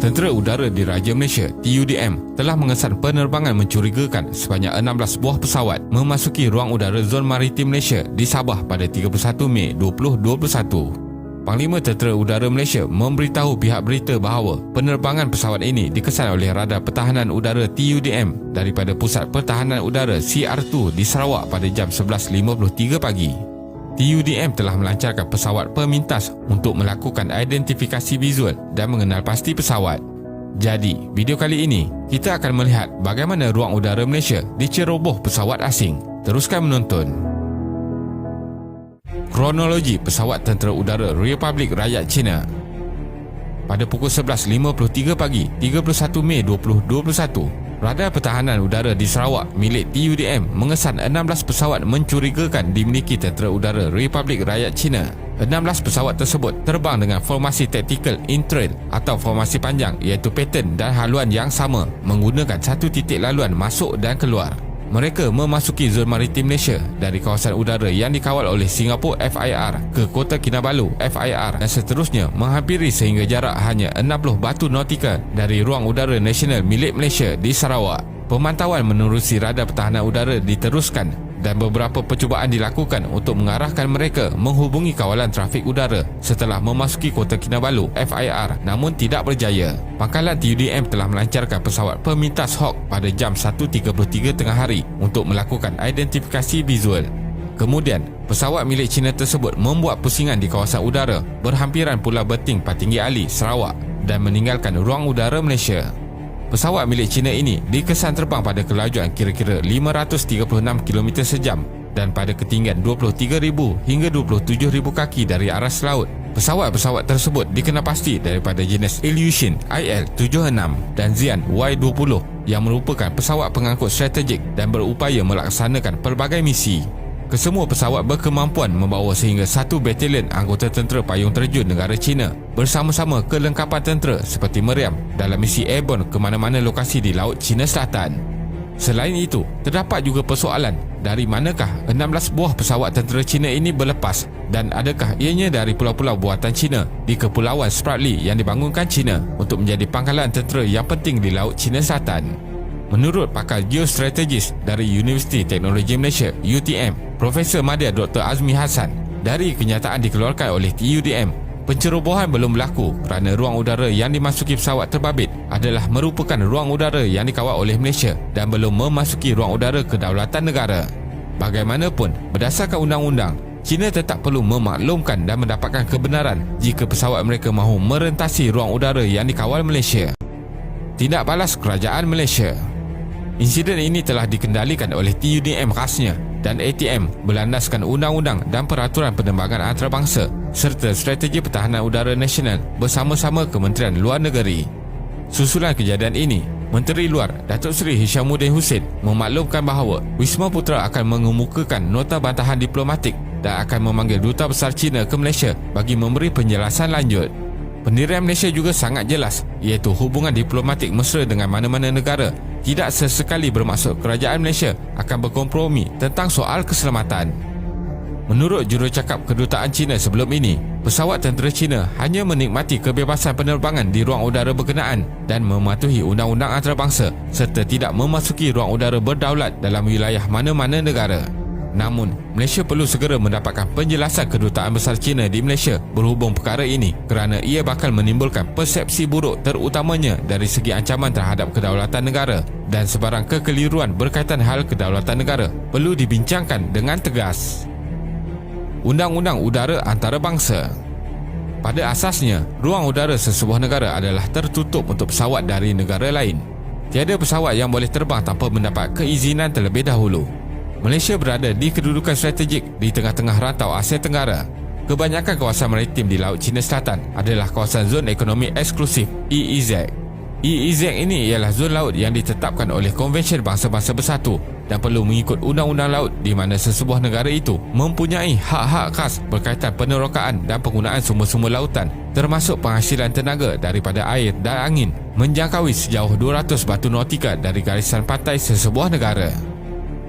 Tentera Udara Diraja Malaysia (TUDM) telah mengesan penerbangan mencurigakan sebanyak 16 buah pesawat memasuki ruang udara zon maritim Malaysia di Sabah pada 31 Mei 2021. Panglima Tentera Udara Malaysia memberitahu pihak berita bahawa penerbangan pesawat ini dikesan oleh Radar Pertahanan Udara TUDM daripada Pusat Pertahanan Udara CR2 di Sarawak pada jam 11.53 pagi. TUDM telah melancarkan pesawat pemintas untuk melakukan identifikasi visual dan mengenal pasti pesawat. Jadi, video kali ini kita akan melihat bagaimana ruang udara Malaysia diceroboh pesawat asing. Teruskan menonton. Kronologi pesawat Tentera Udara Republik Rakyat China. Pada pukul 11.53 pagi 31 Mei 2021, Radar Pertahanan Udara di Sarawak milik TUDM mengesan 16 pesawat mencurigakan dimiliki Tentera Udara Republik Rakyat China. 16 pesawat tersebut terbang dengan formasi taktikal in-trail atau formasi panjang, iaitu pattern dan haluan yang sama menggunakan satu titik laluan masuk dan keluar. Mereka memasuki zon maritim Malaysia dari kawasan udara yang dikawal oleh Singapura FIR ke Kota Kinabalu FIR dan seterusnya menghampiri sehingga jarak hanya 60 batu nautika dari ruang udara nasional milik Malaysia di Sarawak. Pemantauan menerusi Radar Pertahanan Udara diteruskan dan beberapa percubaan dilakukan untuk mengarahkan mereka menghubungi kawalan trafik udara setelah memasuki Kota Kinabalu FIR, namun tidak berjaya. Pangkalan TUDM telah melancarkan pesawat pemintas Hawk pada jam 1.33 tengah hari untuk melakukan identifikasi visual. Kemudian, pesawat milik China tersebut membuat pusingan di kawasan udara berhampiran Pulau Beting, Patinggi Ali, Sarawak dan meninggalkan ruang udara Malaysia. Pesawat milik China ini dikesan terbang pada kelajuan kira-kira 536 km sejam dan pada ketinggian 23,000 hingga 27,000 kaki dari aras laut. Pesawat-pesawat tersebut dikenal pasti daripada jenis Ilyushin IL-76 dan Xi'an Y-20 yang merupakan pesawat pengangkut strategik dan berupaya melaksanakan pelbagai misi. Kesemua pesawat berkemampuan membawa sehingga 1 batalion anggota tentera payung terjun negara China bersama-sama kelengkapan tentera seperti meriam dalam misi airborne ke mana-mana lokasi di Laut Cina Selatan. Selain itu, terdapat juga persoalan dari manakah 16 buah pesawat tentera China ini berlepas dan adakah ianya dari pulau-pulau buatan China di Kepulauan Spratly yang dibangunkan China untuk menjadi pangkalan tentera yang penting di Laut Cina Selatan. Menurut pakar geostrategis dari Universiti Teknologi Malaysia UTM, Profesor Madya Dr. Azmi Hassan, dari kenyataan dikeluarkan oleh TUDM, pencerobohan belum berlaku kerana ruang udara yang dimasuki pesawat terbabit adalah merupakan ruang udara yang dikawal oleh Malaysia dan belum memasuki ruang udara kedaulatan negara. Bagaimanapun, berdasarkan undang-undang, China tetap perlu memaklumkan dan mendapatkan kebenaran jika pesawat mereka mahu merentasi ruang udara yang dikawal Malaysia. Tindak balas Kerajaan Malaysia. Insiden ini telah dikendalikan oleh TUDM khasnya dan ATM berlandaskan undang-undang dan peraturan penerbangan antarabangsa serta strategi pertahanan udara nasional bersama-sama Kementerian Luar Negeri. Susulan kejadian ini, Menteri Luar Datuk Seri Hishamuddin Hussein memaklumkan bahawa Wisma Putra akan mengemukakan nota bantahan diplomatik dan akan memanggil Duta Besar China ke Malaysia bagi memberi penjelasan lanjut. Pendirian Malaysia juga sangat jelas, iaitu hubungan diplomatik mesra dengan mana-mana negara tidak sesekali bermaksud kerajaan Malaysia akan berkompromi tentang soal keselamatan. Menurut jurucakap kedutaan China sebelum ini, pesawat tentera China hanya menikmati kebebasan penerbangan di ruang udara berkenaan dan mematuhi undang-undang antarabangsa serta tidak memasuki ruang udara berdaulat dalam wilayah mana-mana negara. Namun, Malaysia perlu segera mendapatkan penjelasan kedutaan besar China di Malaysia berhubung perkara ini kerana ia bakal menimbulkan persepsi buruk terutamanya dari segi ancaman terhadap kedaulatan negara dan sebarang kekeliruan berkaitan hal kedaulatan negara perlu dibincangkan dengan tegas. Undang-Undang Udara Antarabangsa. Pada asasnya, ruang udara sesebuah negara adalah tertutup untuk pesawat dari negara lain. Tiada pesawat yang boleh terbang tanpa mendapat keizinan terlebih dahulu. Malaysia berada di kedudukan strategik di tengah-tengah rantau Asia Tenggara. Kebanyakan kawasan maritim di Laut Cina Selatan adalah kawasan zon ekonomi eksklusif EEZ. EEZ ini ialah zon laut yang ditetapkan oleh Konvensyen Bangsa-Bangsa Bersatu dan perlu mengikut undang-undang laut di mana sesebuah negara itu mempunyai hak-hak khas berkaitan penerokaan dan penggunaan sumber-sumber lautan termasuk penghasilan tenaga daripada air dan angin menjangkaui sejauh 200 batu nautika dari garisan pantai sesebuah negara.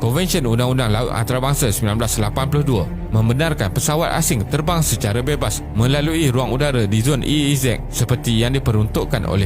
Konvensyen Undang-Undang Laut Antarabangsa 1982 membenarkan pesawat asing terbang secara bebas melalui ruang udara di zon EEZ seperti yang diperuntukkan oleh